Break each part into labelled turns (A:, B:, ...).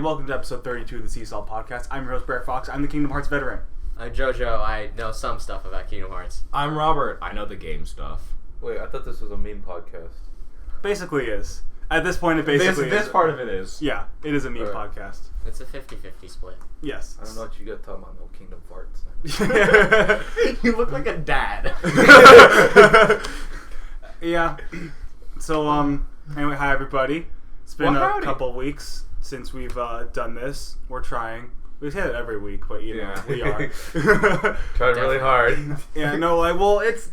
A: welcome to episode 32 of the Seesaw Podcast. I'm your host, Bear Fox. I'm the Kingdom Hearts veteran.
B: I'm JoJo. I know some stuff about Kingdom Hearts.
C: I'm Robert. I know the game stuff.
D: Wait, I thought this was a meme podcast.
A: Basically is. At this point, it basically
C: this
A: is.
C: part of it is.
A: Yeah, it is a meme podcast.
B: It's a 50-50 split.
A: Yes.
D: I don't know what you got talking about, no Kingdom Hearts.
C: You look like a dad.
A: Yeah. So, anyway, hi everybody. It's been a couple of weeks since we've done this. We're trying. We say it every week, but you know, we are.
D: Trying really hard.
A: Yeah, no, like, well, it's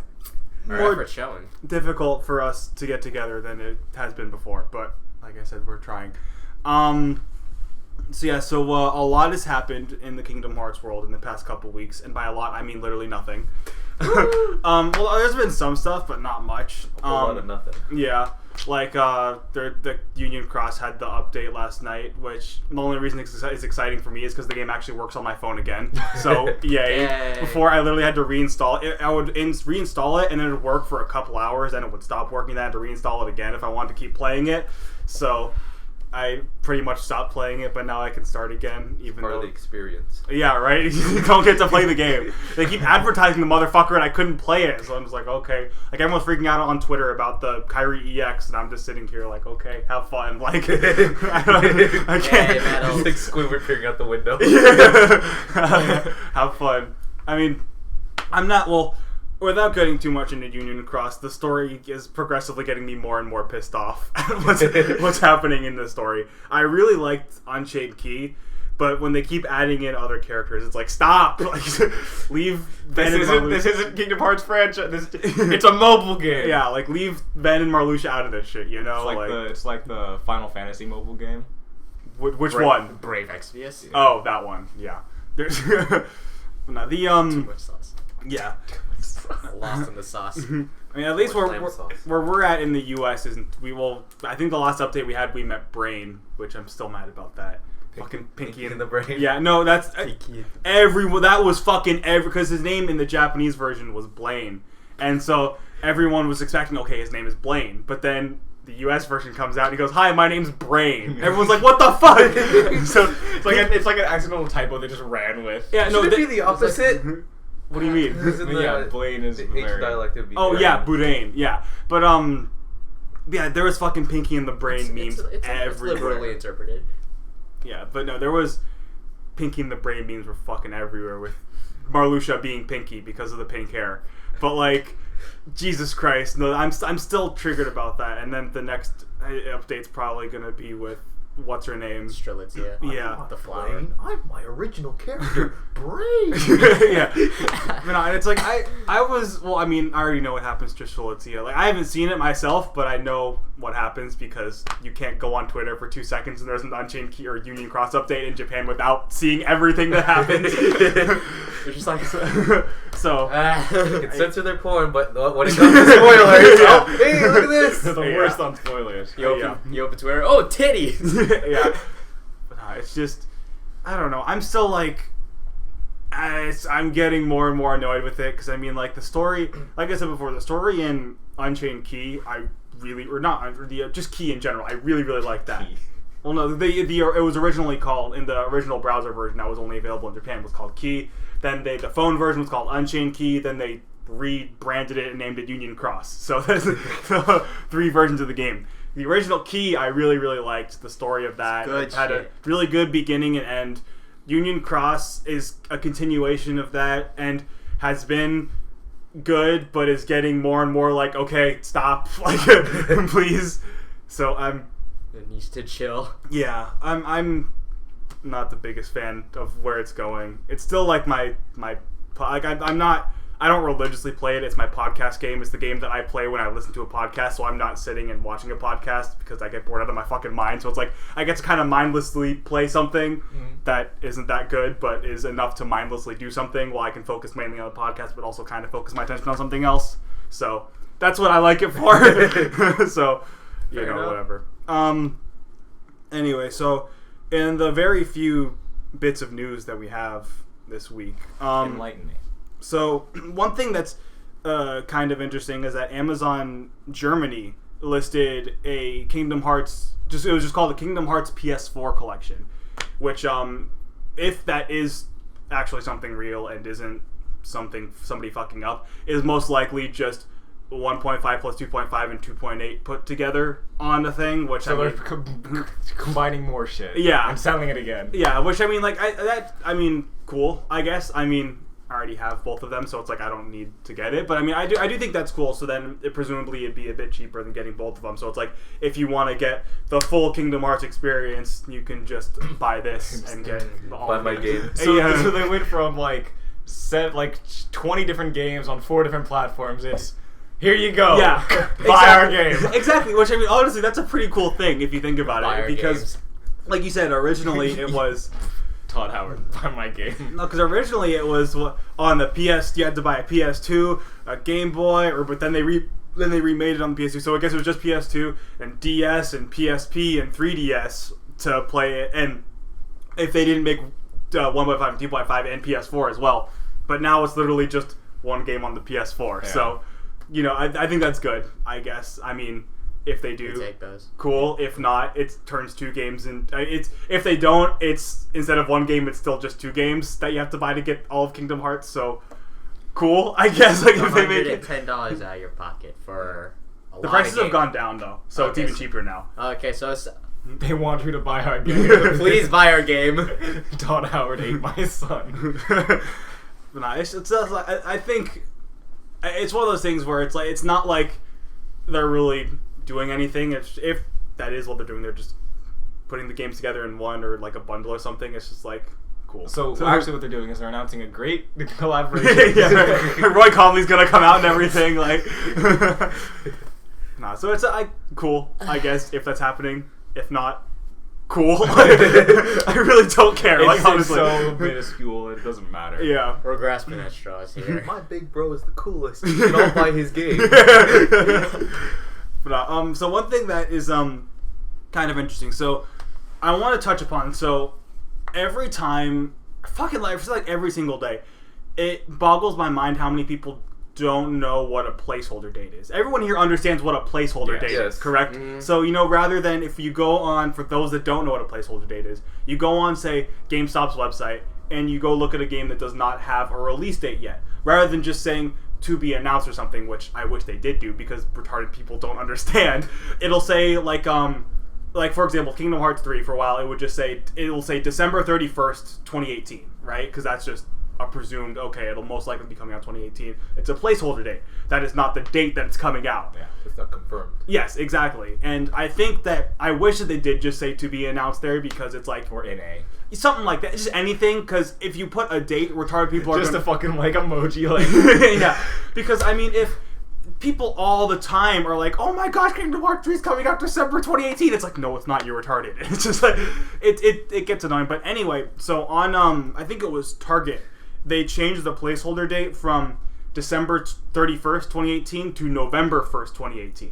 A: more
B: showing.
A: difficult for us to get together than it has been before, but like I said, we're trying. A lot has happened in the Kingdom Hearts world in the past couple weeks, and by a lot, I mean literally nothing. Well, there's been some stuff, but not much.
D: A lot of nothing.
A: Yeah, like the Union Cross had the update last night, which the only reason it's exciting for me is because the game actually works on my phone again. So yay! Before I literally had to reinstall it. I would reinstall it and then it would work for a couple hours, and it would stop working. Then I had to reinstall it again if I wanted to keep playing it. So I pretty much stopped playing it, but now I can start again. Even
D: Part
A: though
D: of the experience.
A: Yeah, right? You don't get to play the game. They keep advertising the motherfucker and I couldn't play it. So I'm just like, okay. Like, everyone's freaking out on Twitter about the Kyrie EX, and I'm just sitting here like, okay, have fun. Like, I can't.
D: Just like Squidward peering out the window.
A: Have fun. I mean, I'm not, well, without getting too much into Union Cross, the story is progressively getting me more and more pissed off at what's happening in the story. I really liked Unchained Key, but when they keep adding in other characters, it's like, stop! Like, leave Ben and Marluxia.
C: This isn't Kingdom Hearts franchise. It's a mobile game.
A: Yeah, like, leave Ben and Marluxia out of this shit, you know?
C: It's like the Final Fantasy mobile game.
A: Which one?
B: Brave Exvius.
A: Yeah. Oh, that one. Yeah. There's no, the
B: Too much sauce.
A: Yeah.
B: Lost in the sauce.
A: I mean, at least where we're at in the U.S. isn't. I think the last update we had, we met Brain, which I'm still mad about that. Fucking Pinky in
D: the Brain.
A: Yeah, no, that's everyone. That was fucking because his name in the Japanese version was Blaine, and so everyone was expecting, okay, his name is Blaine, but then the U.S. version comes out and he goes, "Hi, my name's Brain." Everyone's like, "What the fuck?" So
C: it's like an accidental typo they just ran with.
A: Yeah, no,
D: should it be the opposite?
A: What do you mean?
C: Blaine is
D: the H dialect would be.
A: Oh yeah, Boudin. Yeah, but yeah, there was fucking Pinky and the Brain memes everywhere.
B: It's liberally interpreted.
A: Yeah, but no, there was Pinky and the Brain memes were fucking everywhere with Marluxia being Pinky because of the pink hair. But like, Jesus Christ, no, I'm still triggered about that. And then the next update's probably gonna be with what's her name?
B: Strelitzia.
A: Yeah.
B: The flower.
D: I'm my original character, Brain.
A: Yeah. But no, and it's like, I already know what happens to Strelitzia. Like, I haven't seen it myself, but I know what happens because you can't go on Twitter for 2 seconds and there's an Unchained Key or Union Cross update in Japan without seeing everything that happens.
B: You're just like...
A: So...
D: You can censor their porn, but when it comes to spoilers, oh, hey, look at this!
C: They're the worst on spoilers.
B: You open Twitter, oh, titties!
A: Yeah. But it's just, I don't know. I'm still like, I'm getting more and more annoyed with it because I mean, like, the story, like I said before, the story in Unchained Key, just Key in general, I really, really like that. Key. Well, no, it was originally called, in the original browser version that was only available in Japan, was called Key. Then the phone version was called Unchained Key. Then they rebranded it and named it Union Cross. So there's 3 versions of the game. The original Key, I really, really liked the story of that. It had a really good beginning and end. Union Cross is a continuation of that and has been good, but is getting more and more like, okay, stop, like, please. So
B: It needs to chill.
A: Yeah, I'm not the biggest fan of where it's going. It's still like I don't religiously play it. It's my podcast game. It's the game that I play when I listen to a podcast, so I'm not sitting and watching a podcast because I get bored out of my fucking mind. So it's like I get to kind of mindlessly play something that isn't that good, but is enough to mindlessly do something while I can focus mainly on the podcast, but also kind of focus my attention on something else. So that's what I like it for. So, you know, whatever. Anyway, so in the very few bits of news that we have this week,
C: enlighten me.
A: So one thing that's kind of interesting is that Amazon Germany listed a Kingdom Hearts, it was just called the Kingdom Hearts PS4 collection. which if that is actually something real and isn't something somebody fucking up, is most likely just 1.5 plus 2.5 and 2.8 put together on the thing, which
C: So
A: I
C: they're
A: mean,
C: combining more shit.
A: Yeah.
C: And selling it again.
A: yeah, which I mean, like cool. I guess I mean I already have both of them, so it's like I don't need to get it. But I mean, I do think that's cool. So then presumably it'd be a bit cheaper than getting both of them. So it's like if you want to get the full Kingdom Hearts experience, you can just buy this and get all
D: Buy
A: of
D: my
A: it.
D: game.
C: So,
A: Yeah.
C: so they went from like 20 different games on 4 different platforms. It's here you go.
A: Yeah,
C: Buy our game.
A: Exactly. Which I mean, honestly, that's a pretty cool thing if you think about
B: Buy
A: it,
B: our
A: because,
B: games.
A: like you said, originally it was.
C: Todd Howard, buy my game.
A: No, because originally it was on the PS. You had to buy a PS2, a Game Boy, but then they remade it on the PS2. So I guess it was just PS2 and DS and PSP and 3DS to play it. And if they didn't make 1.5 and 2.5 and PS4 as well, but now it's literally just one game on the PS4.
C: Yeah.
A: So, I think that's good. I guess. I mean, if they do,
B: We take those.
A: cool. If not, it turns 2 games and it's if they don't, it's instead of 1 game, it's still just 2 games that you have to buy to get all of Kingdom Hearts. So cool, I guess. Like if they make it,
B: $110 out of your pocket for a lot
A: the prices
B: of
A: have
B: games.
A: gone down though, so
B: Okay,
A: it's even
B: so-
A: cheaper now.
B: Okay, so it's,
C: They want you to buy our game.
B: please buy our game.
C: Todd Howard ate my son.
A: But no, it's like, I think it's one of those things where it's like it's not like they're really doing anything. If that is what they're doing, they're just putting the games together in one or like a bundle or something. It's just like cool.
C: So actually what they're doing is they're announcing a great collaboration.
A: yeah, Roy Conley's gonna come out and everything. Like, nah. So it's cool, I guess, if that's happening. If not, cool. I really don't care. Like
C: It's
A: honestly,
C: so minuscule, it doesn't matter.
A: yeah.
B: We're grasping at straws here.
D: My big bro is the coolest. You can all buy his game.
A: But so one thing that is kind of interesting. So I want to touch upon. So every time, fucking life, it's like every single day, it boggles my mind how many people don't know what a placeholder date is. Everyone here understands what a placeholder
C: Yes.
A: date
D: Yes.
A: is, correct?
B: Mhm.
A: So, rather than if you go on, for those that don't know what a placeholder date is, you go on, say, GameStop's website, and you go look at a game that does not have a release date yet. Rather than just saying to be announced or something, which I wish they did do because retarded people don't understand. It'll say, like for example, Kingdom Hearts 3, for a while, it'll say December 31st, 2018, right? Because that's just a presumed, okay, it'll most likely be coming out 2018. It's a placeholder date. That is not the date that it's coming out.
C: Yeah.
D: It's not confirmed.
A: Yes, exactly. And I think that I wish that they did just say to be announced there because it's like
C: Or NA.
A: something like that. Just anything, because if you put a date, retarded people are
C: Just
A: gonna...
C: a fucking like emoji like
A: yeah, because I mean, if people all the time are like, "Oh my gosh, Kingdom Hearts 3 is coming out December 2018," it's like, no, it's not. You're retarded. It's just like it gets annoying. But anyway, so on I think it was Target, they changed the placeholder date from December 31st, 2018 to November 1st, 2018.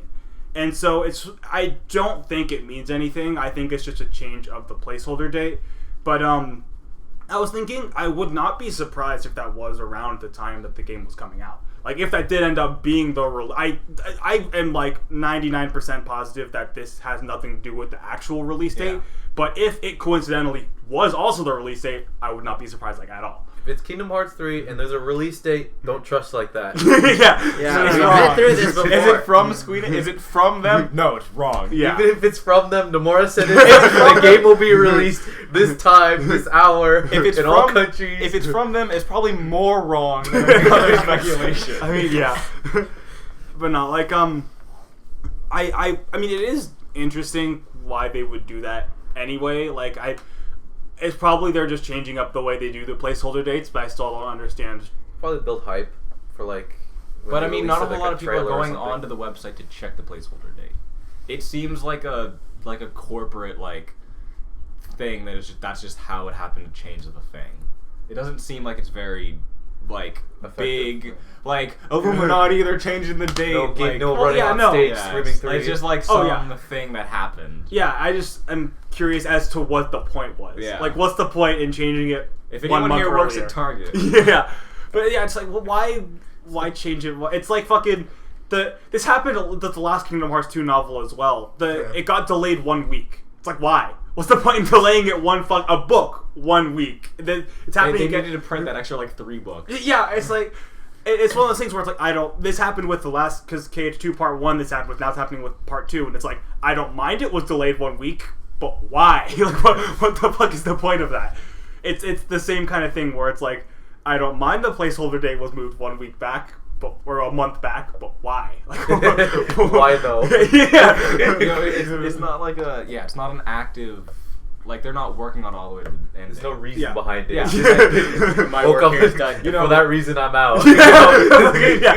A: And so I don't think it means anything. I think it's just a change of the placeholder date. But I was thinking I would not be surprised if that was around the time that the game was coming out. Like if that did end up being the I am like 99% positive that this has nothing to do with the actual release date.
C: Yeah.
A: But if it coincidentally was also the release date, I would not be surprised like at all.
D: If it's Kingdom Hearts 3 and there's a release date, don't trust like that.
A: yeah.
B: Yeah,
A: It's
B: we've
A: wrong.
B: been through this before.
C: Is it from Sweden? Is it from them? No, it's wrong.
A: Yeah.
D: Even if it's from them, Nomura said the game will be released this time, this hour,
C: If it's
D: in
C: from,
D: all countries.
C: If it's from them, it's probably more wrong than any other speculation.
A: I mean, yeah. But no, like I mean, it is interesting why they would do that anyway. Like it's probably they're just changing up the way they do the placeholder dates, but I still don't understand.
D: Probably build hype for like. when
C: But
D: they
C: I mean,
D: release
C: not a
D: it,
C: whole
D: like
C: lot of people are
D: trailer or
C: going
D: something.
C: onto the website to check the placeholder date. It seems like a corporate thing that's just how it happened to change the thing. It doesn't seem like it's very
D: Effective.
C: big Illuminati. They're changing the date.
D: No,
C: like,
D: running
A: yeah,
D: on
A: no.
D: stage
C: yeah,
D: screaming through.
C: it's just like
A: Oh,
C: some
A: yeah.
C: thing that happened.
A: Yeah, I just am curious as to what the point was.
C: Yeah.
A: Like, what's the point in changing it?
C: If
A: 1
C: anyone
A: month
C: here works
A: earlier?
C: at Target,
A: Yeah, but yeah, it's like, well, why change it? It's like fucking this happened with the last Kingdom Hearts 2 novel as well. It got delayed 1 week. It's like, why? What's the point in delaying it a book 1 week? It's happening
C: They
A: again.
C: needed to print that extra like 3 books.
A: Yeah, it's like it's one of those things where it's like this happened with the last because KH2 Part 1 this happened with, now it's happening with Part 2, and it's like I don't mind it was delayed 1 week, but why? Like what the fuck is the point of that? It's the same kind of thing where it's like I don't mind the placeholder date was moved 1 week back, or a month back, but why? Like,
D: Why though?
A: Yeah,
C: It's not like it's not an active. Like they're not working on all the way to the end.
D: There's no reason
A: Yeah.
D: behind it.
C: Yeah.
D: It's just like,
B: My
D: woke
B: work
D: up
B: here is done.
C: You know,
D: for that reason I'm out.
A: yeah.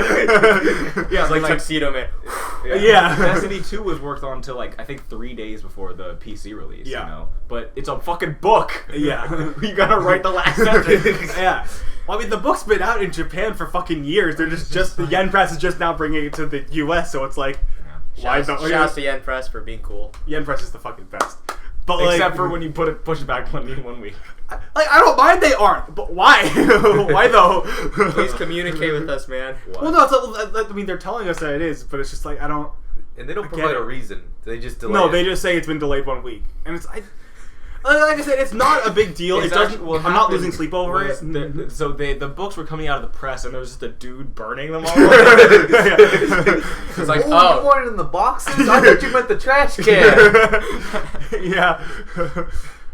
B: It's like Tuxedo Man.
A: Yeah.
C: Destiny 2 was worked on till like I think 3 days before the PC release.
A: Yeah.
C: You know, but it's a fucking book.
A: Yeah.
C: You gotta write the last sentence.
A: Yeah. Well, I mean, the book's been out in Japan for fucking years. They're just the Yen Press is just now bringing it to the U.S. So it's like, why don't
B: Shouts to Yen Press for being cool.
A: Yen Press is the fucking best. But like,
C: Except for when you push it back 1 week.
A: I don't mind they aren't, but why? Why though?
B: Please communicate with us, man.
A: Well, no, I mean they're telling us that it is, but it's just like I don't.
D: And they don't
A: I get
D: provide
A: it.
D: a reason. They just delay
A: No,
D: it.
A: they just say it's been delayed 1 week, and it's like I said, it's not a big deal. It
C: It's
A: doesn't.
C: actually- what
A: I'm not
C: happened
A: losing sleep over it.
C: was the books were coming out of the press, and there was just a dude burning them all.
B: It's like,
D: you
B: oh.
D: wanted in the boxes? I thought you meant the trash can.
A: Yeah.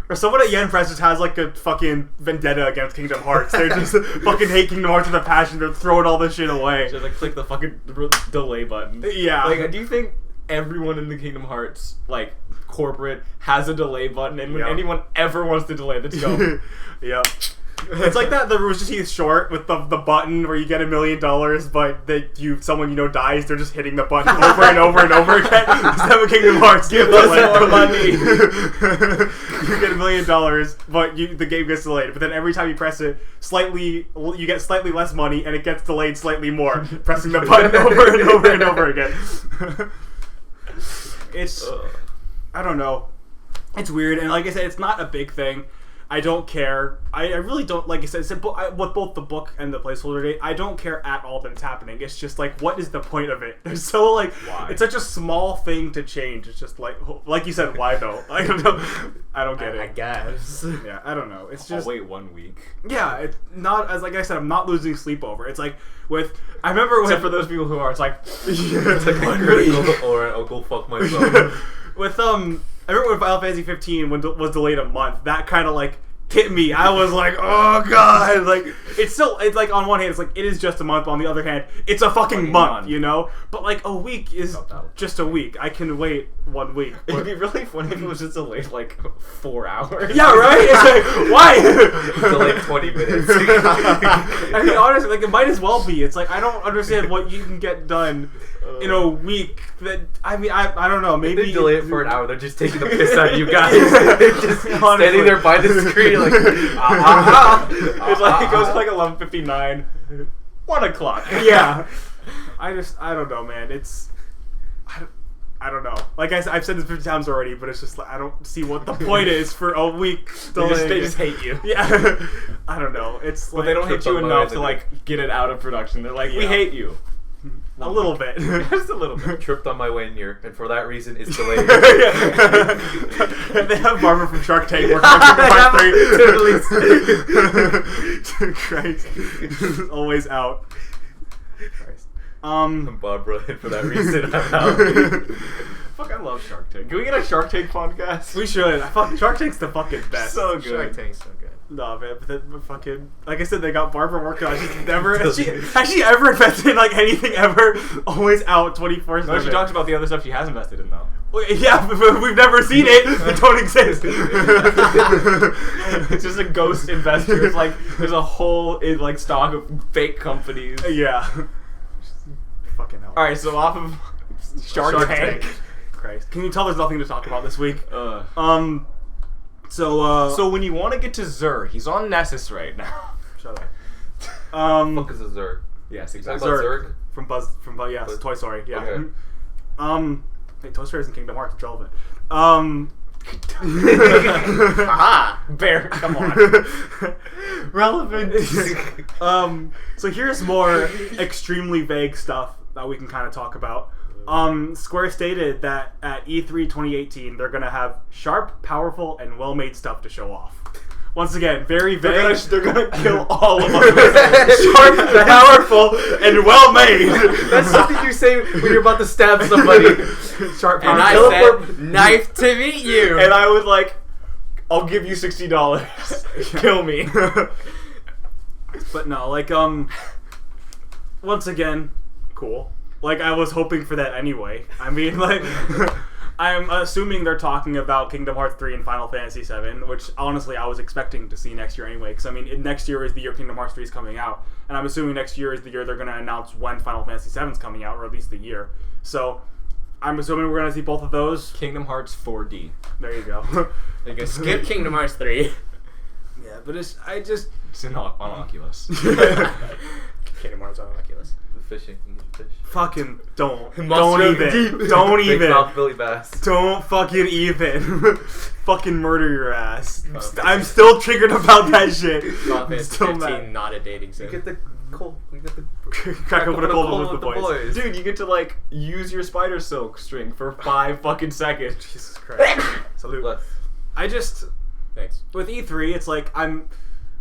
A: Or someone at Yen Press just has like a fucking vendetta against Kingdom Hearts. They're just fucking hate Kingdom Hearts with a passion. They're throwing all this shit away.
C: Just like click the fucking delay button.
A: Yeah.
C: Like, do you think everyone in the Kingdom Hearts like corporate has a delay button, and when
A: Yeah.
C: anyone ever wants to delay, let's go.
A: Yeah. It's like that the Rooster Teeth short with the button where you get $1 million, but someone you know dies. They're just hitting the button over and over and over again. Instead of Kingdom Hearts, give
C: us more money.
A: You get $1 million, but the game gets delayed. But then every time you press it, you get slightly less money, and it gets delayed slightly more. Pressing the button over and over and over again. It's I don't know. It's weird, and like I said, it's not a big thing. I don't care. I really don't, like I said, with both the book and the placeholder date, I don't care at all that it's happening. It's just like, what is the point of it? There's so like,
C: Why?
A: it's such a small thing to change. It's just like you said, why though? I don't know. I don't get
B: I
A: it.
B: guess.
A: Yeah, I don't know. It's
C: I'll
A: just
C: wait 1 week.
A: yeah. It's not like I said. I'm not losing sleep over. It's like I remember
C: Except for those people who are, it's like,
A: it's like
D: I'm critical, or I'll go fuck myself.
A: with I remember when Final Fantasy 15 was delayed a month. That kind of like hit me. I was like, oh god, like it's like on one hand it's like it is just a month, but on the other hand it's a fucking month, you know. But like a week is just a week. I can wait 1 week.
C: it'd be really funny if it was just delayed like 4 hours.
A: Yeah, right. It's like why?
D: Delayed 20 minutes.
A: I mean, honestly, like it might as well be. It's like I don't understand what you can get done in a week. That I mean, I don't know. Maybe
D: They delay it for an hour. They're just taking the piss out of you guys. Just standing there by the screen like,
C: It's like it goes to like 11:59, 1 o'clock.
A: Yeah. I don't know, man. I don't know. Like I've said this 50 times already, but it's just like I don't see what the point is for a week.
C: They just hate you.
A: Yeah. I don't know. It's
C: But
A: like
C: they don't hate you enough to
D: the-
C: like get it out of production. They're like, we
A: Yeah.
C: hate you.
A: a little bit.
C: Just a little bit.
D: tripped on my way in here, and for that reason, it's delayed.
A: They have Barbara from Shark Tank working on Part 3. Christ. Always out. Christ.
D: Barbara, and for that reason, I'm out.
C: Fuck, I love Shark Tank. Can we get a Shark Tank podcast?
A: We should. Shark Tank's the fucking best.
C: So good.
B: Shark Tank's so good.
A: No, man, but fucking, like I said, they got Barbara working on. She's never, has she ever invested in like anything ever? Always out 24/7.
C: No, she talks about the other stuff she has invested in though.
A: Yeah, but we've never seen it. They don't exist.
C: It's just a ghost investor. It's like there's a whole like stock of fake companies.
A: Yeah. Fucking hell.
C: All right, so off of Shark Tank.
A: Christ, can you tell there's nothing to talk about this week?
C: So when you want to get to Zur, he's on Nessus right now.
A: Shut up.
D: Fuck is a Zerg?
C: Yes,
D: Is that
C: exactly.
D: about Zerg?
A: From yes,
D: Buzz-
A: Toy Story. Yeah.
D: Okay.
A: Hey, Toy Story is in Kingdom Hearts. It's relevant.
B: Aha!
C: Bear, come on.
A: Relevant. So here's more extremely vague stuff that we can kind of talk about. Square stated that at E3 2018 they're gonna have sharp, powerful, and well-made stuff to show off. Once again, very vague. They're gonna kill all of us. Sharp, powerful, and well-made.
D: That's something you say when you're about to stab somebody.
A: Sharp,
B: And
A: powerful.
B: I said, knife to meet you.
A: And I was like, I'll give you $60. Kill me. But no, like, once again, cool. Like, I was hoping for that anyway. I mean, like, I'm assuming they're talking about Kingdom Hearts 3 and Final Fantasy 7, which honestly I was expecting to see next year anyway, because I mean, next year is the year Kingdom Hearts 3 is coming out, and I'm assuming next year is the year they're going to announce when Final Fantasy 7 is coming out, or at least the year. So, I'm assuming we're going to see both of those.
C: Kingdom Hearts 4D.
A: There you go.
B: They can skip Kingdom Hearts 3.
A: Yeah, but it's
C: It's on Oculus.
B: Kingdom Hearts on Oculus.
D: The fishing. You get fish.
A: fucking don't
B: Monster
A: even don't
D: Big
A: even
D: mouth Billy Bass.
A: don't fucking even fucking murder your ass.
B: Fantasy.
A: I'm still triggered about that shit.
B: Final
A: I'm
B: Fantasy
A: still
B: 15,
A: mad.
B: not a dating
D: We
B: sim.
D: get the cold. We get the
A: Crack open a cold one with the boys.
C: Dude, you get to like use your spider silk string for 5 fucking seconds.
A: Jesus Christ. Salute.
D: Less.
A: I just
B: Thanks.
A: with E3, it's like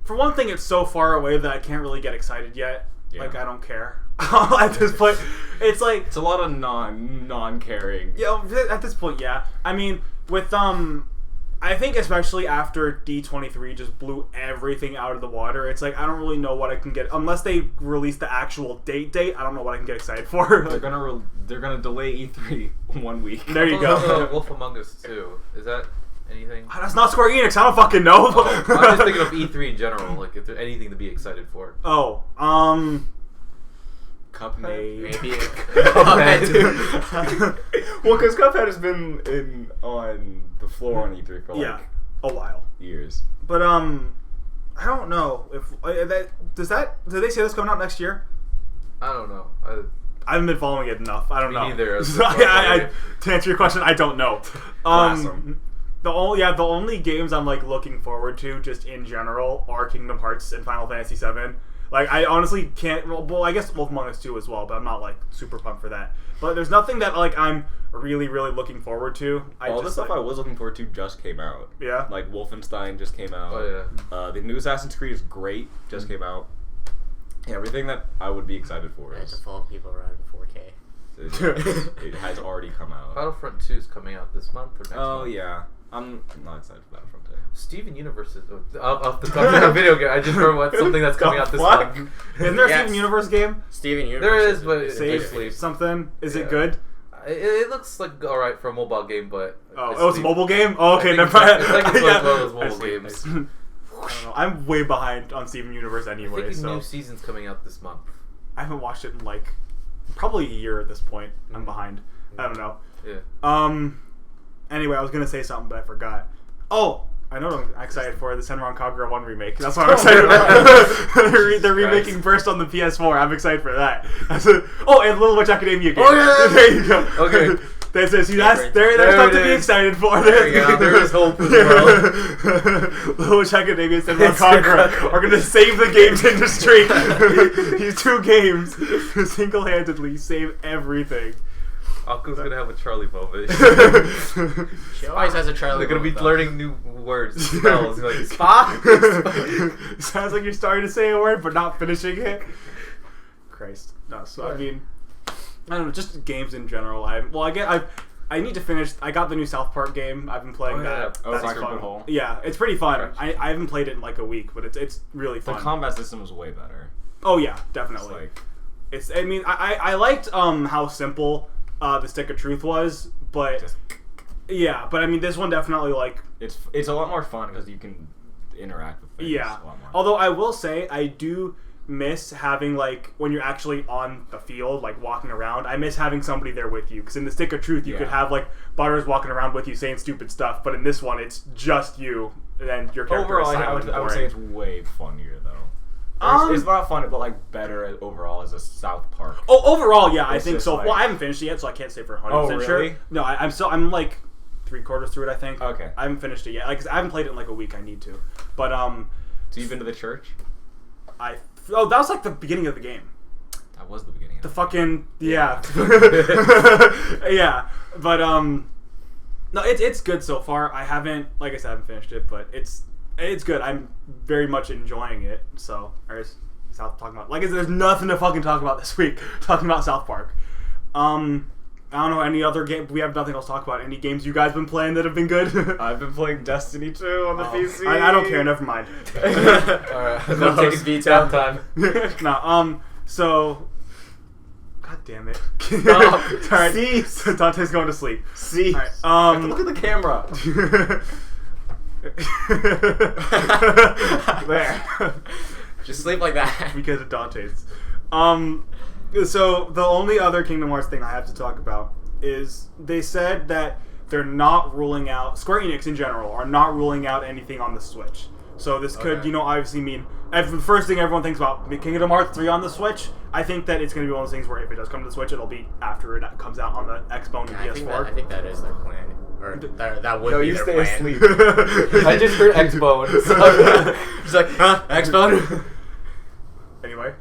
A: for one thing, it's so far away that I can't really get excited yet.
C: Yeah.
A: Like I don't care at this point. It's like
C: It's a lot of non-caring.
A: yeah. At this point, yeah. I mean, with I think especially after D23 just blew everything out of the water. It's like I don't really know what I can get unless they release the actual date. I don't know what I can get excited for.
C: They're gonna delay E3 1 week.
A: There you go.
D: Wolf Among Us 2. Is that anything?
A: That's not Square Enix. I don't fucking know.
D: Oh, I'm just thinking of E3 in general. Like, if there's anything to be excited for.
A: Oh,
C: Cuphead.
B: Maybe
C: Well, because Cuphead has been on the floor on E3 for like
A: yeah, a while.
C: years.
A: But I don't know if did they say this coming out next year?
D: I don't know.
A: I haven't been following it enough. I don't
D: Me
A: know.
D: neither.
A: So, to answer your question, I don't know.
C: Awesome.
A: The only games I'm like looking forward to just in general are Kingdom Hearts and Final Fantasy 7. Like I honestly can't. Well, I guess Wolf Among Us 2 as well, but I'm not like super pumped for that. But there's nothing that like I'm really looking forward to.
C: All the stuff I was looking forward to just came out.
A: Yeah.
C: Like Wolfenstein just came out.
D: Oh yeah.
C: The new Assassin's Creed is great. Just came out. Yeah, everything that I would be excited for
B: I had to
C: is
B: follow people around in 4K.
C: it has already come out.
D: Battlefront 2 is coming out this month or next month.
C: Oh yeah, I'm not excited for Battlefront 2.
D: Steven Universe is off the top of the video game. I just remember what's something that's coming out this
A: Fuck?
D: month.
A: Isn't there a
B: Yes.
A: Steven Universe game?
B: Steven Universe.
D: There is, but
B: is
A: Save
D: Basically.
A: something. Is
D: Yeah.
A: it good?
D: It looks like alright for a mobile game, but
A: Oh, it's a mobile game. Oh, okay,
D: I think
A: never mind.
D: it's like it's
A: Yeah.
D: one of those
A: I
D: mobile
A: see,
D: games.
A: I see. I don't know. I'm way behind on Steven Universe
D: I
A: anyway,
D: think a
A: so
D: new season's coming out this month.
A: I haven't watched it in like probably a year at this point. I'm behind. I don't know.
D: Yeah.
A: Anyway, I was gonna say something, but I forgot. Oh, I know what I'm excited for the Senran Kagura 1 remake. That's what I'm excited about. They're remaking Burst on the PS4. I'm excited for that. And Little Witch Academia game.
D: Oh, yeah.
A: There you go.
D: Okay.
A: That's it. See, there's
D: There
A: stuff
D: it
A: to be
D: is.
A: excited for.
D: There you go. There is hope as well.
A: Little Witch Academia and Senran Kagura are going to save the games industry. These 2 games single-handedly save everything.
D: Aku's gonna have a Charlie moment.
B: She always has a Charlie.
D: They're gonna be
B: moment, though.
D: learning new words, spells. Like spa.
A: Sounds like you're starting to say a word but not finishing it. Christ, no. So I mean, I don't know. Just games in general. I need to finish. I got the new South Park game. I've been playing that.
C: Oh,
A: That's
C: Secret
A: fun.
C: Hole?
A: Yeah, it's pretty fun.
D: Correct.
A: I haven't played it in like a week, but it's really
C: The
A: fun.
C: combat system is way better.
A: Oh yeah,
C: It's
A: definitely.
C: like
A: It's. I mean, I liked how simple the Stick of Truth was, but
C: just
A: yeah. But I mean, this one definitely like.
C: it's a lot more fun because you can interact with things
A: Yeah.
C: a lot more.
A: Although I will say I do miss having like when you're actually on the field, like walking around. I miss having somebody there with you because in the Stick of Truth you could have like Butters walking around with you saying stupid stuff, but in this one it's just you and your character
C: Overall,
A: is
C: I
A: silent and
C: would say
A: boring.
C: it's way funnier though. It's not fun, but like better overall as a South Park.
A: Oh, overall, yeah, I
C: It's
A: think
C: just
A: so.
C: like-
A: Well, I haven't finished it yet, so I can't say for 100%
C: Oh,
A: sure.
C: really?
A: No, I'm like 3/4 through it, I think.
C: Okay.
A: I haven't finished it yet. Like, 'cause I haven't played it in like a week. I need to, but
C: So you've been to the church?
A: that was like the beginning of the game.
C: That was the beginning.
A: the fucking yeah. Yeah. But no, it's good so far. I haven't, like I said, I haven't finished it, but it's good. I'm very much enjoying it. So, South talking about, like I said, there's nothing to fucking talk about this week. Talking about South Park. I don't know any other game. We have nothing else to talk about. Any games you guys been playing that have been good?
C: I've been playing Destiny 2 on the PC.
A: I don't care. Never mind.
D: Alright, no, take his veto time.
A: No. So. God damn it.
C: Stop.
A: Alright.
C: Cease.
A: Dante's going to sleep.
C: See,
A: Alright,
C: look at the camera.
A: There.
B: Just sleep like that.
A: Because of Dante's. So the only other Kingdom Hearts thing I have to talk about is they said that they're not ruling out, Square Enix in general are not ruling out anything on the Switch. So this could, obviously mean, the first thing everyone thinks about, Kingdom Hearts 3 on the Switch, I think that it's going to be one of those things where if it does come to the Switch, it'll be after it comes out on the Xbone and PS4.
B: I think that is their plan. Or that would be
C: you
B: their
C: stay
B: plan.
C: asleep.
D: I just heard Xbone. So
B: He's like, huh? Xbone?
A: Anyway.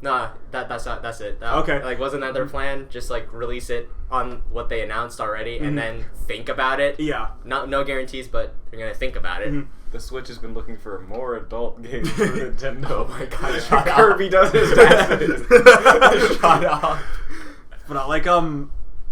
B: Nah, that's it.
A: Okay.
B: Like, wasn't that their plan? Just like release it on what they announced already, and then think about it.
A: Yeah.
B: No guarantees, but they're gonna think about it.
C: The Switch has been looking for more adult games for Nintendo.
B: Oh my god! Shut up.
C: Kirby does his best.
B: Shut up.
A: But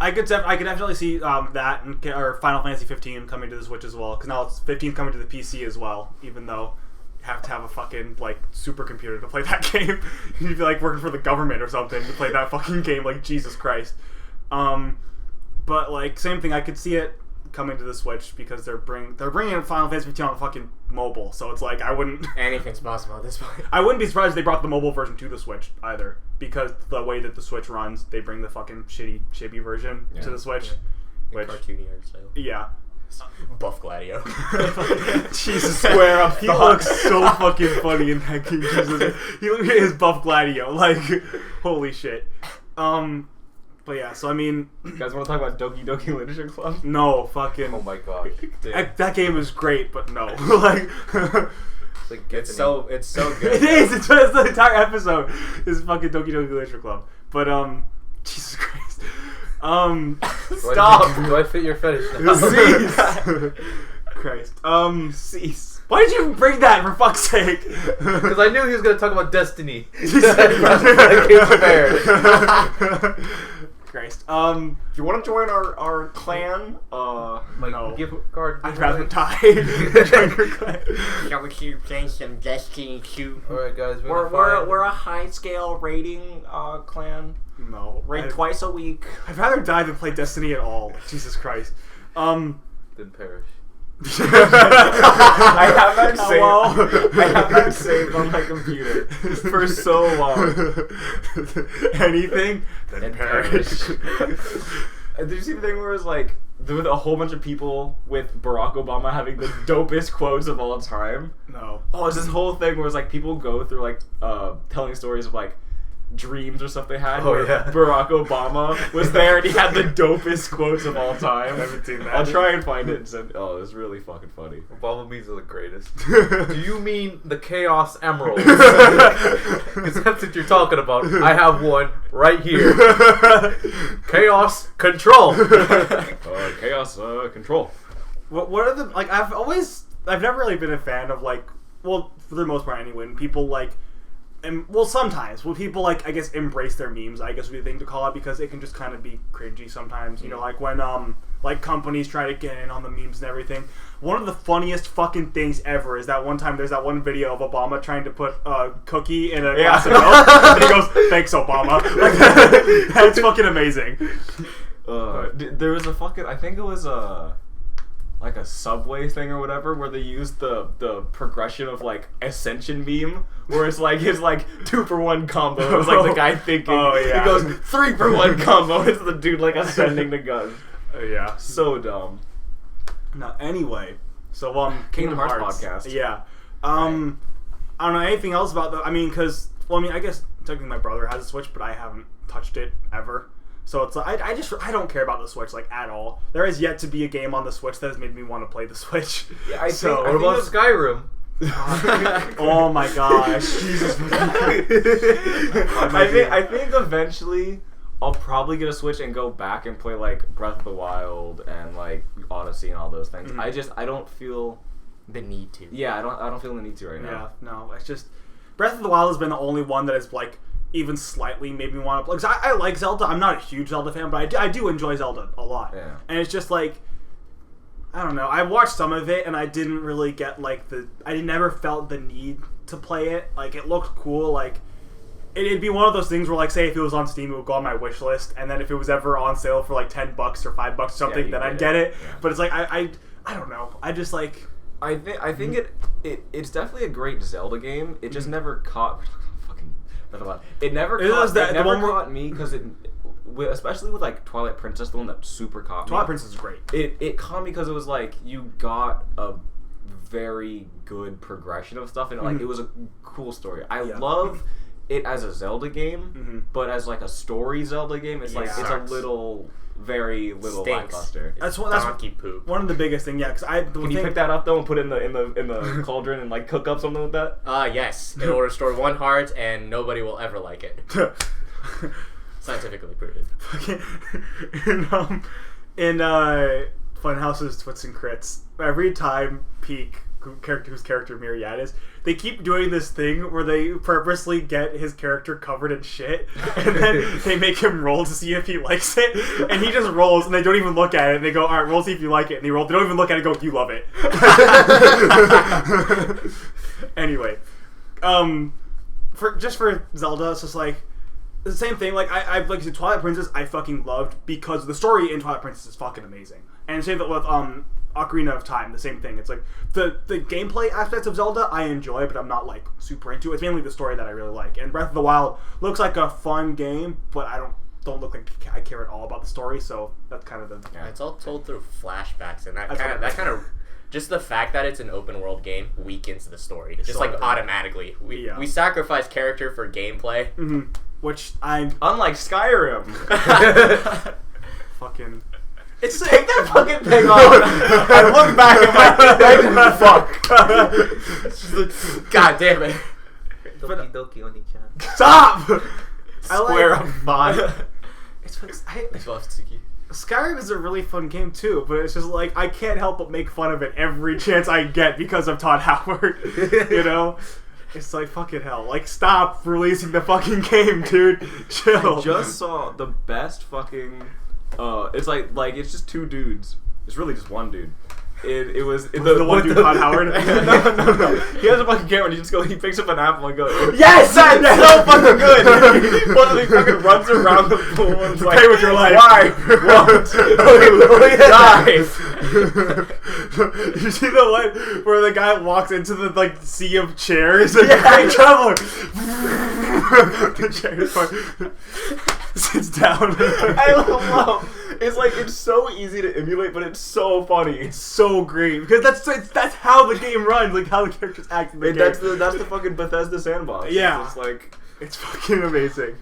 A: I could definitely see that or Final Fantasy 15 coming to the Switch as well, because now 15 coming to the PC as well, even though you have to have a fucking supercomputer to play that game. You'd be like working for the government or something to play that fucking game. Like, Jesus Christ. But same thing. I could see it coming to the Switch because they're bringing Final Fantasy 15 on the fucking mobile. So it's like
B: Anything's possible at this point.
A: I wouldn't be surprised if they brought the mobile version to the Switch either, because the way that the Switch runs, they bring the fucking chibi version to the Switch.
B: Yeah.
A: Which,
B: cartoony art style.
A: Yeah.
B: Buff Gladio.
A: Jesus, square up. He looks so fucking funny in that game. Jesus. He looked at his Buff Gladio. Holy shit. But yeah, so I mean...
C: You guys want to talk about Doki Doki Literature Club?
A: No, fucking...
D: oh my gosh.
A: That game is great, but no.
B: It's so good.
A: It is! It's the entire episode is fucking Doki Doki Literature Club. But, Jesus Christ.
C: Stop!
D: Do I fit your fetish now?
A: Cease! Christ.
C: Cease.
A: Why did you bring that, for fuck's sake?
D: Because I knew he was going to talk about Destiny. That came fair.
A: Christ.
C: If you want to join our clan,
A: no.
D: Gift card.
A: I'd rather die.
B: Shall we keep playing some Destiny 2?
D: Alright, guys.
C: we're a high scale rating clan.
A: No.
C: Raid twice a week.
A: I'd rather die than play Destiny at all. Jesus Christ.
D: Then perish.
C: I have that saved on my computer for so long.
A: Anything? Then perish.
C: Did you see the thing where it was there was a whole bunch of people with Barack Obama having the dopest quotes of all time?
A: No.
C: Oh, it's this whole thing where it's people go through telling stories of dreams or stuff they had.
D: Oh,
C: where
D: yeah.
C: Barack Obama was there and he had the dopest quotes of all time.
A: I haven't seen that.
C: I'll try and find it and send. Oh, it's really fucking funny.
D: Obama memes are the greatest. Do you mean the Chaos Emeralds? Because that's what you're talking about. I have one right here. Chaos Control.
C: Chaos Control.
A: What are the I've never really been a fan of for the most part anyway, when people sometimes when people I guess embrace their memes, I guess would be the thing to call it, because it can just kind of be cringy sometimes. You know, when companies try to get in on the memes and everything. One of the funniest fucking things ever is that one time there's that one video of Obama trying to put a cookie in a glass of milk, and he goes, "Thanks, Obama." That's fucking amazing.
C: There was I think it was a Subway thing or whatever, where they used the progression of Ascension meme, where it's his 2-for-1 combo. It was the guy thinking.
A: Oh yeah.
C: He goes 3-for-1 combo. It's the dude ascending the gun.
A: Yeah.
C: So dumb.
A: Now anyway, so Kingdom Hearts
C: podcast.
A: Yeah. I don't know anything else about because I guess technically my brother has a Switch, but I haven't touched it ever. So it's I don't care about the Switch at all. There has yet to be a game on the Switch that has made me want to play the Switch.
C: Yeah,
D: What about Skyrim?
A: Oh my gosh, Jesus!
C: I think eventually I'll probably get a Switch and go back and play like Breath of the Wild and like Odyssey and all those things. I don't feel
B: the need to.
C: Yeah, I don't feel the need to right now.
A: Yeah, no, it's just Breath of the Wild has been the only one that has like even slightly made me want to play. Because I like Zelda. I'm not a huge Zelda fan, but I do enjoy Zelda a lot.
C: Yeah.
A: And it's just like, I don't know. I watched some of it and I didn't really get like I never felt the need to play it. Like it looked cool. Like it'd be one of those things where like say if it was on Steam it would go on my wish list, and then if it was ever on sale for like $10 or $5 or something, then I'd get it. Yeah. But it's like I don't know. I just like
C: I think it's definitely a great Zelda game. It just never caught it never caught me because especially with like Twilight Princess, the one that super caught me.
A: Twilight Princess is great.
C: It caught me because it was like you got a very good progression of stuff, and like it was a cool story. I love it as a Zelda game, but as like a story Zelda game, it's like it's a very little lackluster.
B: That's donkey poop.
A: One of the biggest things, yeah.
C: Can you pick that up though and put it in the cauldron and like cook up something with that?
B: Yes. It will restore 1 heart, and nobody will ever like it. Scientifically proven.
A: in Funhouse's Twits and Crits, every time Peak, whose character Myriad is, they keep doing this thing where they purposely get his character covered in shit, and then they make him roll to see if he likes it, and he just rolls, and they don't even look at it, and they go, alright, roll see if you like it, and they roll, they don't even look at it and go, you love it. Anyway, for Zelda, it's just like, the same thing, like, I like I said, Twilight Princess, I fucking loved, because the story in Twilight Princess is fucking amazing. And same that with, Ocarina of Time, the same thing. It's like, the gameplay aspects of Zelda, I enjoy, but I'm not, like, super into it. It's mainly the story that I really like. And Breath of the Wild looks like a fun game, but I don't look like I care at all about the story, so that's kind of the...
B: Yeah, it's all told through flashbacks, and that kind of... Just the fact that it's an open world game weakens the story. Just so like automatically. We sacrifice character for gameplay.
A: Mm-hmm. Which I'm...
C: Unlike Skyrim.
A: Fucking...
C: It's take that fucking thing off. I look back and my fuck.
B: God damn it.
D: Doki Doki Oni-chan.
A: Stop!
C: Square of 5.
A: It's
B: I love Tsuki.
A: Skyrim is a really fun game too, but it's just like I can't help but make fun of it every chance I get because of Todd Howard. You know? It's like, fucking hell. Like, stop releasing the fucking game, dude. Chill.
C: I just saw the best fucking... it's like it's just 2 dudes. It's really just 1 dude. It was
A: the one dude, Todd Howard.
C: No. He has a fucking camera. And he picks up an apple and goes,
A: yes,
C: that's so fucking good. He fucking runs around the pool and is like,
A: pay with your life.
C: Why? Won't. Die.
A: You see the one where the guy walks into the like sea of chairs and hey, traveler. The chairs sits down.
C: I love. It's like it's so easy to emulate, but it's so funny.
A: It's so great because that's how the game runs, like how the characters act in the game.
C: That's the fucking Bethesda sandbox.
A: Yeah,
C: it's like
A: it's fucking amazing.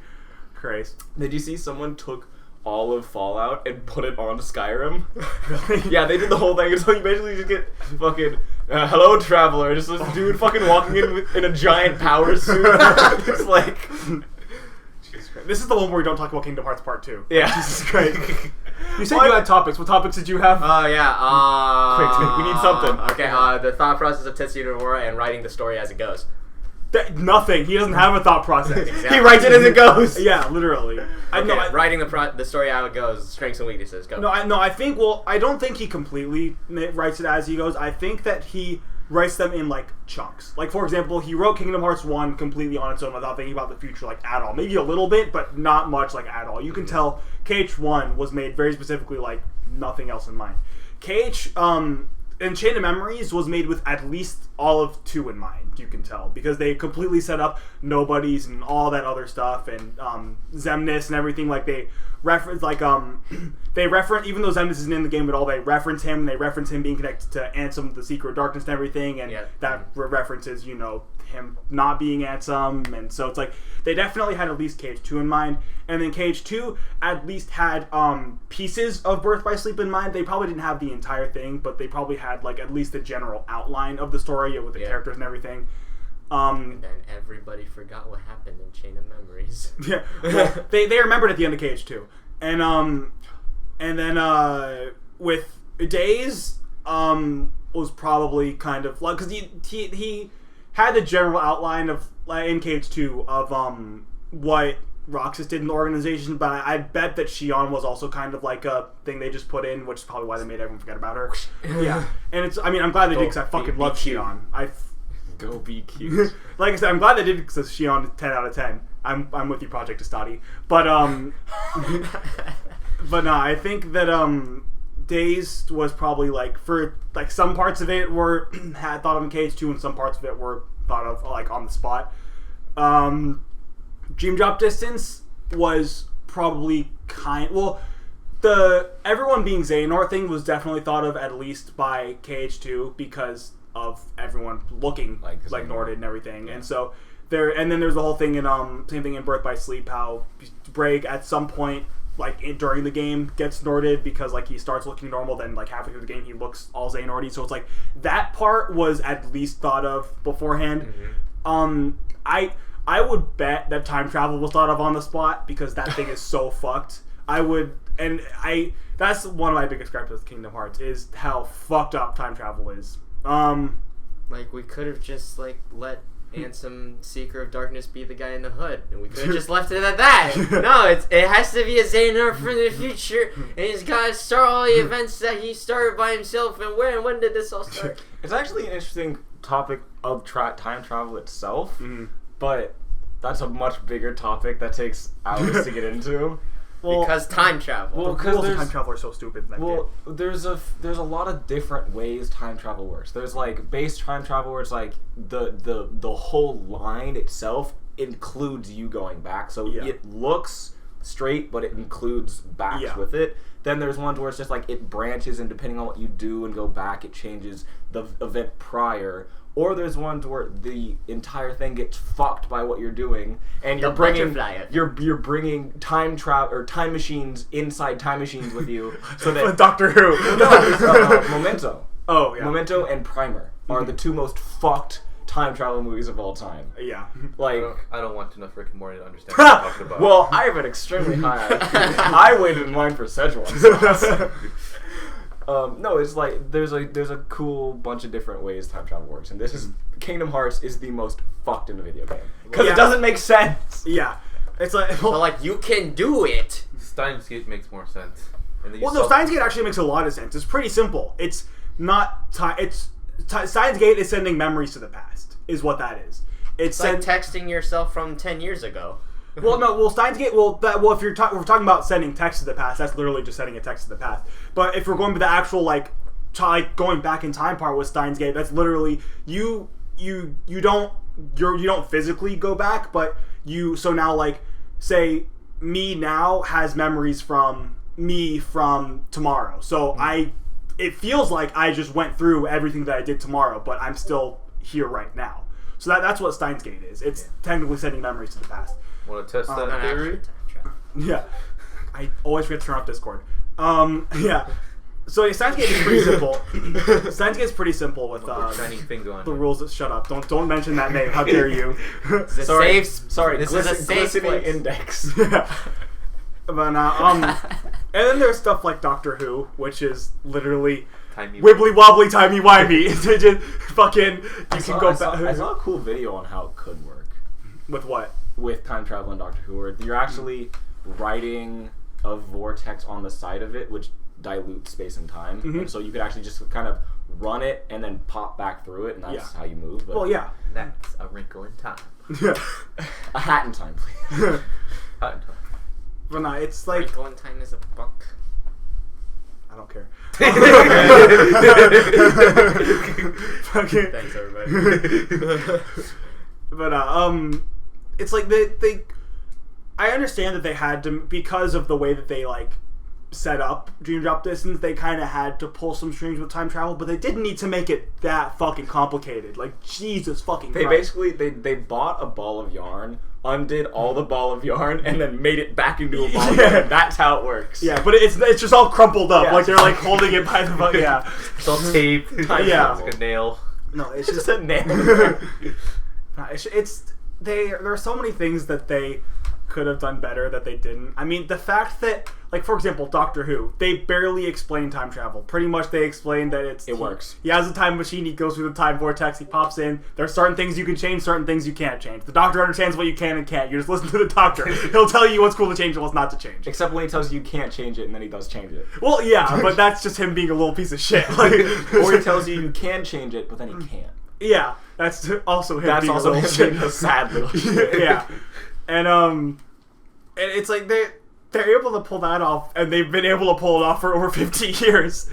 A: Christ.
C: Did you see someone took all of Fallout and put it on Skyrim? Yeah, they did the whole thing. So you basically just get fucking hello traveler, just this dude fucking walking in a giant power suit. It's like.
A: This is the one where we don't talk about Kingdom Hearts Part 2.
C: Yeah.
A: Jesus Christ. You said you had topics. What topics did you have?
B: Oh, yeah.
A: Quick, we need something.
B: Okay, the thought process of Tetsuya Nomura and writing the story as it goes.
A: Nothing. He doesn't have a thought process.
B: Exactly.
C: He writes it as it goes.
A: Yeah, literally.
B: Writing the story how it goes, strengths and weaknesses, go.
A: I think, I don't think he completely writes it as he goes. I think that he writes them in like chunks. Like for example, he wrote Kingdom Hearts 1 completely on its own without thinking about the future like at all. Maybe a little bit, but not much like at all. You can tell KH1 was made very specifically like nothing else in mind. KH Enchanted Memories was made with at least all of 2 in mind, you can tell, because they completely set up nobodies and all that other stuff, and Xemnas and everything. Like they reference, like they reference, even though Xemnas isn't in the game at all, they reference him. And they reference him being connected to Ansem, the Secret of Darkness, and everything, and that references, you know, him not being Ansem, and so it's like they definitely had at least Cage 2 in mind, and then Cage 2 at least had pieces of Birth by Sleep in mind. They probably didn't have the entire thing, but they probably had like at least the general outline of the story with the characters and everything.
B: And then everybody forgot what happened in Chain of Memories.
A: Yeah, well, they remembered at the end of Cage 2, and then with Days was probably kind of like because he had the general outline of in Cage 2 of what Roxas did in the organization, but I bet that Shion was also kind of like a thing they just put in, which is probably why they made everyone forget about her. Yeah, and I'm glad they did because I fucking love Shion.
C: Go be cute.
A: Like I said, I'm glad they did because Shion is 10 out of 10. I'm with you, Project Estati. But but no, I think that Days was probably like for like some parts of it were had thought of in Cage 2 and some parts of it were thought of like on the spot. Dream Drop Distance was probably the everyone being Xehanort thing was definitely thought of at least by Cage 2 because of everyone looking like Nord and everything, and so and then there's the whole thing in same thing in Birth by Sleep, how Braig at some point during the game gets Norded because like he starts looking normal, then like halfway through the game he looks all Xehanorty, so it's like that part was at least thought of beforehand. I would bet that time travel was thought of on the spot because that thing is so fucked. That's one of my biggest gripes with Kingdom Hearts is how fucked up time travel is.
B: Like we could have just like let Ansem, Seeker of Darkness, be the guy in the hood, and we could have just left it at that. No, it has to be a Xehanort from the future, and he's got to start all the events that he started by himself. And where and when did this all start?
C: It's actually an interesting topic of time travel itself, but that's a much bigger topic that takes hours to get into.
B: Because time travel.
A: Well, because time travel are so stupid in that game.
C: There's a lot of different ways time travel works. There's like base time travel where it's like the whole line itself includes you going back, so it looks straight, but it includes backs with it. Then there's ones where it's just like it branches, and depending on what you do and go back, it changes the event prior. Or there's ones where the entire thing gets fucked by what you're doing, and you're bringing time travel or time machines inside time machines with you, so that
A: Doctor Who.
C: Memento.
A: Oh yeah.
C: Memento and Primer are the two most fucked time travel movies of all time.
A: Yeah.
C: Like
D: I don't want enough Rick and Morty to understand what you're talking about.
C: Well, I have an extremely high IQ. I waited in line for Szechuan sauce. No, it's like there's a cool bunch of different ways time travel works, and this is Kingdom Hearts is the most fucked in the video game because it doesn't make sense.
A: Yeah, it's like
B: so like you can do it.
D: Steins Gate makes more sense.
A: Steins Gate actually makes a lot of sense. It's pretty simple. It's not Steins Gate is sending memories to the past, is what that is.
B: It's like texting yourself from 10 years ago.
A: Well, no. Well, Steins Gate. If if we're talking about sending text to the past, that's literally just sending a text to the past. But if we're going to the actual going back in time part with Steins Gate, that's literally you don't physically go back, but so now like say me now has memories from me from tomorrow. So it feels like I just went through everything that I did tomorrow, but I'm still here right now. So that's what Steins Gate is. It's technically sending memories to the past.
D: Want to test that theory?
A: Yeah. I always forget to turn off Discord. Yeah. So Steins Gate is pretty simple. Steins Gate is pretty simple with
D: the
A: rules that shut up. Don't mention that name. How dare you?
C: Sorry,
B: this is a safe
C: glistening index.
A: Yeah. But and then there's stuff like Doctor Who, which is literally wibbly wobbly timey wimey. Just fucking
C: I saw a cool video on how it could work.
A: With what?
C: With time travel in Doctor Who, where you're actually writing a vortex on the side of it, which dilutes space and time. And so you could actually just kind of run it and then pop back through it, and that's how you move. But
A: well, yeah.
D: That's a wrinkle in time.
C: A hat in time, please.
D: Hat in time.
A: But no, it's like...
B: Wrinkle in time is a book.
A: I don't care.
B: Thanks, everybody.
A: But, it's like they I understand that they had to, because of the way that they set up Dream Drop Distance, they kind of had to pull some strings with time travel, but they didn't need to make it that fucking complicated. Like, Jesus fucking
C: They
A: Christ.
C: basically they bought a ball of yarn, undid all the ball of yarn, and then made it back into a ball of yarn. That's how it works.
A: Yeah, but it's just all crumpled up.
C: Yeah.
A: Like, they're like holding it by the yeah.
D: It's all tape.
A: Yeah.
D: It's like a nail.
A: No, it's
C: It's
A: just
C: just a nail.
A: there are so many things that they could have done better that they didn't. I mean, the fact that, like, for example, Doctor Who, they barely explain time travel. Pretty much they explain that it
C: works.
A: He has a time machine, he goes through the time vortex, he pops in. There are certain things you can change, certain things you can't change. The Doctor understands what you can and can't. You just listen to the Doctor. He'll tell you what's cool to change and what's not to change.
C: Except when he tells you can't change it, and then he does change it.
A: Well, yeah, but that's just him being a little piece of shit. Like,
C: Or he tells you can change it, but then he can't.
A: yeah, that's also him
C: That's
A: being
C: also
A: a little
C: him
A: shit.
C: being a sad little shit.
A: Yeah. And it's like they're able to pull that off, and they've been able to pull it off for over 50 years.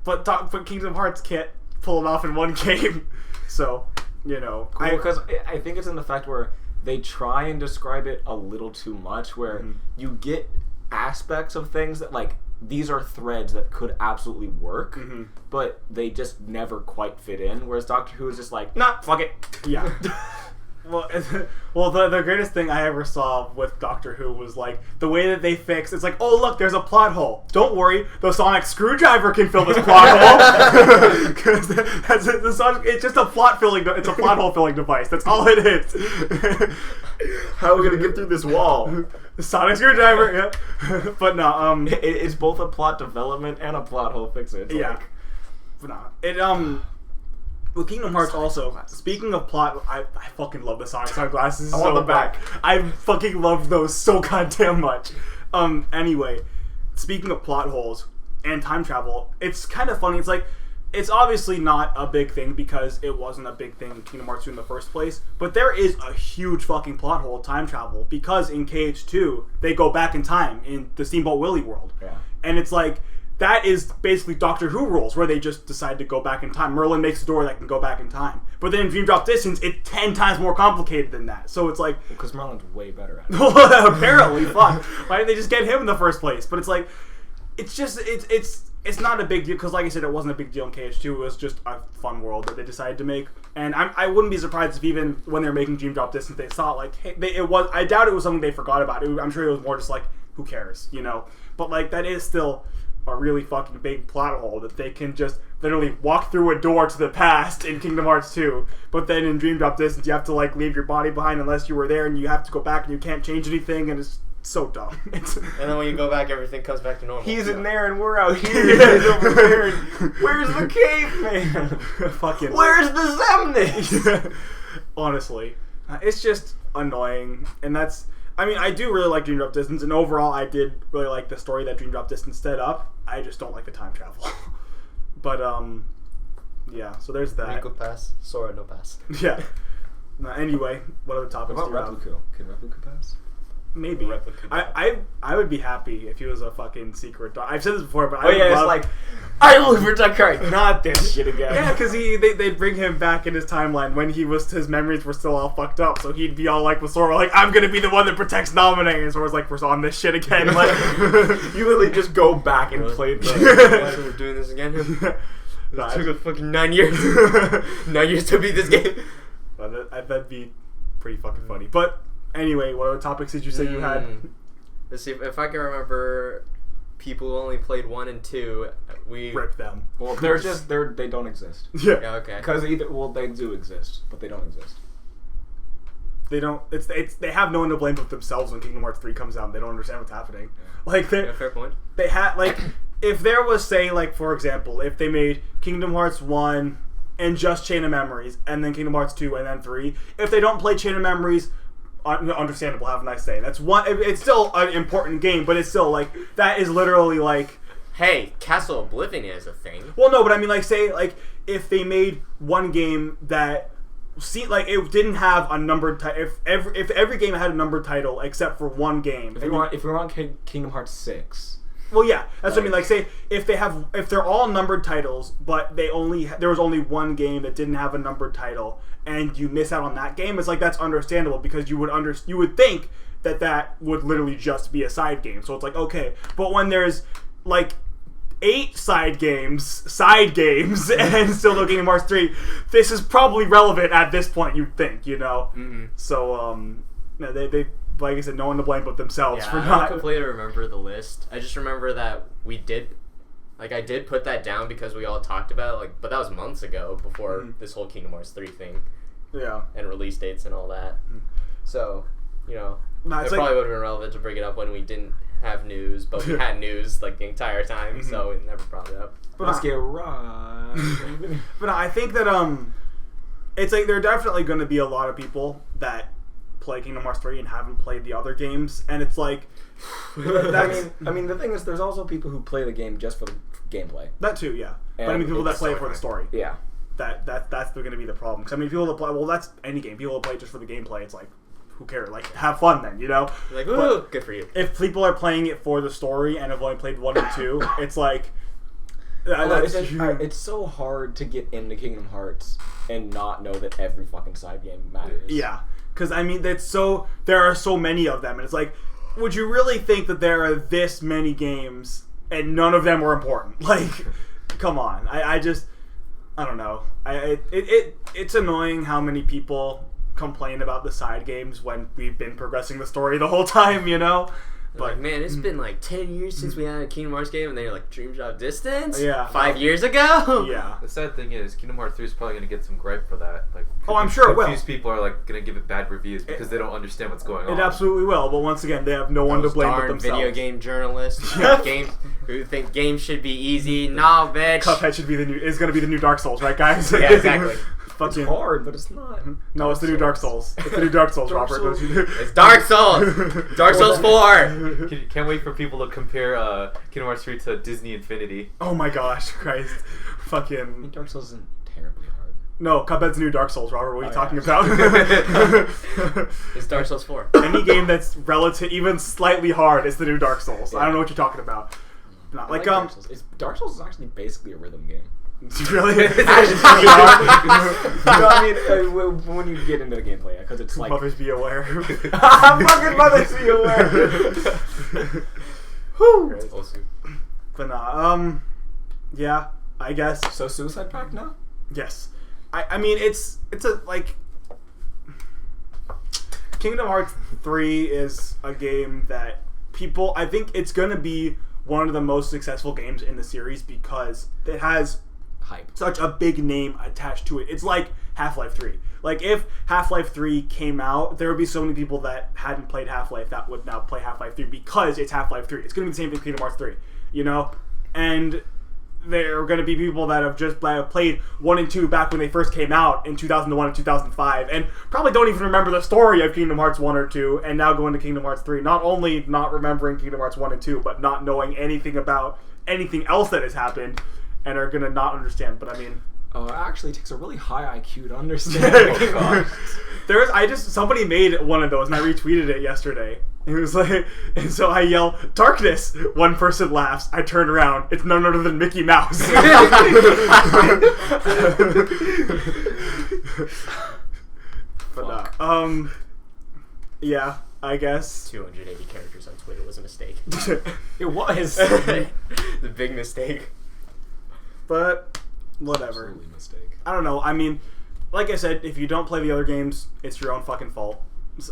A: But Kingdom Hearts can't pull it off in one game. So, you know.
C: Cool, because I think it's in the fact where they try and describe it a little too much, where you get aspects of things that, like, these are threads that could absolutely work, but they just never quite fit in, whereas Doctor Who is just like, nah, fuck it.
A: Yeah. Well, the greatest thing I ever saw with Doctor Who was, like, the way that they fix. It's like, oh look, there's a plot hole. Don't worry, the sonic screwdriver can fill this plot hole. Because it's just a plot hole filling device. That's all it is.
C: How are we gonna get through this wall?
A: The sonic screwdriver. Yeah. But no.
C: It's both a plot development and a plot hole fixer. It's
A: Yeah.
C: like,
A: But no. With Kingdom Hearts also, speaking of plot, I fucking love the Sonic sunglasses
C: I want
A: so
C: them back.
A: I fucking love those so goddamn much. Anyway, speaking of plot holes and time travel, it's kind of funny. It's like, it's obviously not a big thing because it wasn't a big thing in Kingdom Hearts 2 in the first place, but there is a huge fucking plot hole, time travel, because in KH2, they go back in time in the Steamboat Willie world.
C: Yeah.
A: And it's like, that is basically Doctor Who rules, where they just decide to go back in time. Merlin makes a door that can go back in time. But then in Dream Drop Distance, it's 10 times more complicated than that. So it's like...
C: Because Merlin's way better at it.
A: Apparently, fuck. Why didn't they just get him in the first place? But it's like... It's just... It's not a big deal, because like I said, it wasn't a big deal in KH2. It was just a fun world that they decided to make. And I wouldn't be surprised if even when they were making Dream Drop Distance, they saw it like... Hey, I doubt it was something they forgot about. I'm sure it was more just like, who cares, you know? But like, that is still... a really fucking big plot hole that they can just literally walk through a door to the past in Kingdom Hearts 2, but then in Dream Drop Distance you have to like leave your body behind unless you were there, and you have to go back and you can't change anything, and it's so dumb.
B: And then when you go back, everything comes back to normal.
C: He's in there and we're out here. He's over there. Where's the caveman?
A: Fucking
C: Where's the Zemnis?
A: honestly, it's just annoying, and that's... I mean, I do really like Dream Drop Distance, and overall I did really like the story that Dream Drop Distance set up. I just don't like the time travel. But, yeah, so there's that.
B: Riku pass, Sora no pass.
A: Yeah. Anyway, what other topics
C: What
A: do you
C: about
A: have?
C: Repliku? Can Repliku pass?
A: Maybe.
B: Replica.
A: I would be happy if he was a fucking secret dog. I've said this before, but
C: Oh yeah,
A: love...
C: it's like, I will protect her. Not this shit again.
A: Yeah, because they'd bring him back in his timeline when his memories were still all fucked up, so he'd be all like with Sora, like, I'm gonna be the one that protects Naminé, and Sora's like, we're on this shit again. Like,
C: You literally just go back and play
B: Why
C: the...
B: we're doing this again?
A: Nah,
B: It took us fucking 9 years. 9 years to beat this game.
A: that'd be pretty fucking funny. But anyway, what other topics did you say you had?
B: Let's see if I can remember. People who only played 1 and 2. We
A: Rip them.
C: Well, they don't exist.
A: Yeah.
B: Yeah, okay.
C: Because they do exist, but they don't exist.
A: They don't. They have no one to blame but themselves when Kingdom Hearts 3 comes out. And they don't understand what's happening. Like
B: Yeah, fair point.
A: they had like, if there was, say, like, for example, if they made Kingdom Hearts 1 and just Chain of Memories, and then Kingdom Hearts 2 and then 3, if they don't play Chain of Memories, understandable, have a nice day. That's one. It's still an important game, but it's still like, that is literally like,
B: Hey, Castle Oblivion is a thing.
A: well, no, but I mean, like, say, like, if they made one game that, like, it didn't have a numbered title, if every game had a numbered title except for one game.
C: If we're on Kingdom Hearts 6...
A: Well, yeah, that's what I mean. Like, say if they're all numbered titles, but there was only one game that didn't have a numbered title, and you miss out on that game, it's like, that's understandable, because you would think that would literally just be a side game. So it's like, okay, but when there's like 8 side games, and still no Kingdom Hearts 3. This is probably relevant at this point, you'd think, you know?
B: Mm-hmm.
A: So, they like I said, no one to blame but themselves for
B: I
A: not...
B: don't completely remember the list. I just remember that we did... Like, I did put that down because we all talked about it, like, but that was months ago before this whole Kingdom Hearts 3 thing.
A: Yeah.
B: And release dates and all that. So, you know,
A: No,
B: it probably would have been relevant to bring it up when we didn't have news, but we had news, like, the entire time, so we never brought it up.
A: But
C: Let's get right.
A: But I think that, it's like, there are definitely going to be a lot of people that play Kingdom Hearts 3 and haven't played the other games, and it's like...
C: I mean, the thing is, there's also people who play the game just for the gameplay.
A: That too, yeah. But I
C: And
A: mean, people that
C: it's
A: play it
C: so
A: for the story.
C: Yeah.
A: That's going to be the problem. Because I mean, people that play, well, that's any game. People that play it just for the gameplay, it's like, who cares? Like, have fun then, you know?
B: Like, ooh, good for you.
A: If people are playing it for the story and have only played 1 and 2, it's like...
C: It's so hard to get into Kingdom Hearts and not know that every fucking side game matters.
A: Yeah. Because, I mean, there are so many of them, and it's like, would you really think that there are this many games and none of them were important? Like, come on. I don't know. It's annoying how many people complain about the side games when we've been progressing the story the whole time, you know?
B: But like, man, it's been like 10 years since we had a Kingdom Hearts game, and they're like Dream Drop Distance?
A: Yeah.
B: 5 years ago?
A: Yeah.
D: The sad thing is, Kingdom Hearts 3 is probably going to get some gripe for that. Like,
A: Oh, I'm sure it will.
D: confused people are like going to give it bad reviews because they don't understand what's going on.
A: It absolutely will, but once again, they have no one to
B: Those
A: blame but
B: darn
A: themselves.
B: video game journalists
A: Yeah.
B: games who think games should be easy. Nah, bitch.
A: Cuphead is going to be the new Dark Souls, right, guys?
B: Yeah, exactly.
C: It's hard, but it's not.
A: No, it's the new Dark Souls. It's the new Dark Souls, Robert. Don't you
B: It's Dark Souls. Dark Souls 4.
D: Can't wait for people to compare Kingdom Hearts 3 to Disney Infinity.
A: Oh my gosh, Christ.
C: I
A: Fucking...
C: mean, Dark Souls isn't terribly hard.
A: No, Cuphead's new Dark Souls, Robert. What are you talking
C: yeah.
A: about?
B: It's Dark Souls 4.
A: Any game that's relative, even slightly hard, is the new Dark Souls. I don't know what you're talking about. Not like
C: Dark Souls. Dark Souls is actually basically a rhythm game.
A: Really?
C: No, I mean, when you get into the gameplay, because it's like...
A: Mothers be aware.
C: Fucking mothers be aware!
A: Whew.
B: Also,
A: But nah, yeah, I guess.
C: So Suicide Pact now?
A: Yes. I mean, it's a, like... Kingdom Hearts 3 is a game that people... I think it's going to be one of the most successful games in the series because it has...
C: Hype.
A: Such a big name attached to it. It's like Half-Life 3. Like, if Half-Life 3 came out, there would be so many people that hadn't played Half-Life that would now play Half-Life 3 because it's Half-Life 3. It's going to be the same thing with Kingdom Hearts 3, you know? And there are going to be people that have just played 1 and 2 back when they first came out in 2001 and 2005 and probably don't even remember the story of Kingdom Hearts 1 or 2 and now going to Kingdom Hearts 3. Not only not remembering Kingdom Hearts 1 and 2, but not knowing anything about anything else that has happened. And are gonna not understand, but I mean,
C: it actually takes a really high IQ to understand.
A: Somebody made one of those, and I retweeted it yesterday. It was like, and so I yell, "Darkness!" One person laughs. I turn around. It's none other than Mickey Mouse. But yeah, I guess
B: 280 characters on Twitter was a mistake.
C: It was.
B: The big mistake.
A: But whatever.
C: Absolutely mistake.
A: I don't know. I mean, like I said, if you don't play the other games, it's your own fucking fault.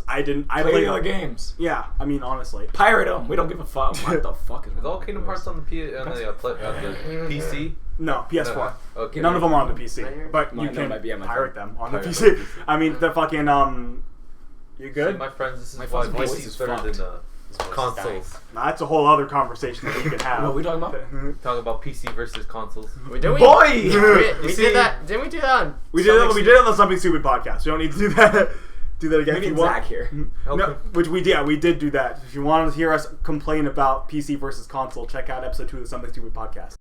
A: I
C: Play the other games.
A: Yeah, I mean, honestly.
C: Pirate them. We don't give a fuck. What the fuck is
D: Is all Kingdom Hearts on the PC?
A: No, PS4.
D: No. Okay.
A: None of them are on the PC, but you
C: Mine
A: can
C: might be on my
A: pirate
C: phone.
A: them on the
D: Pirate
A: PC.
D: them.
A: I mean, the fucking you
D: See,
A: good?
D: my friends, this is
C: My
D: why
C: phone's voice
D: PC
C: is
D: is better
C: fucked.
D: than
B: This voice is
D: consoles.
A: Nah, that's a whole other conversation that we can have.
C: What are we talking about?
D: Talk about PC versus consoles.
B: We did
A: You
B: we
A: see-
B: did that. Didn't we do that on
A: We did it on the Something Stupid podcast. We don't need to do that. Do that again.
C: We
A: If you
C: need
A: want-
C: Zach here.
A: No, which we did. Yeah, we did do that. If you want to hear us complain about PC versus console, check out episode 2 of the Something Stupid podcast.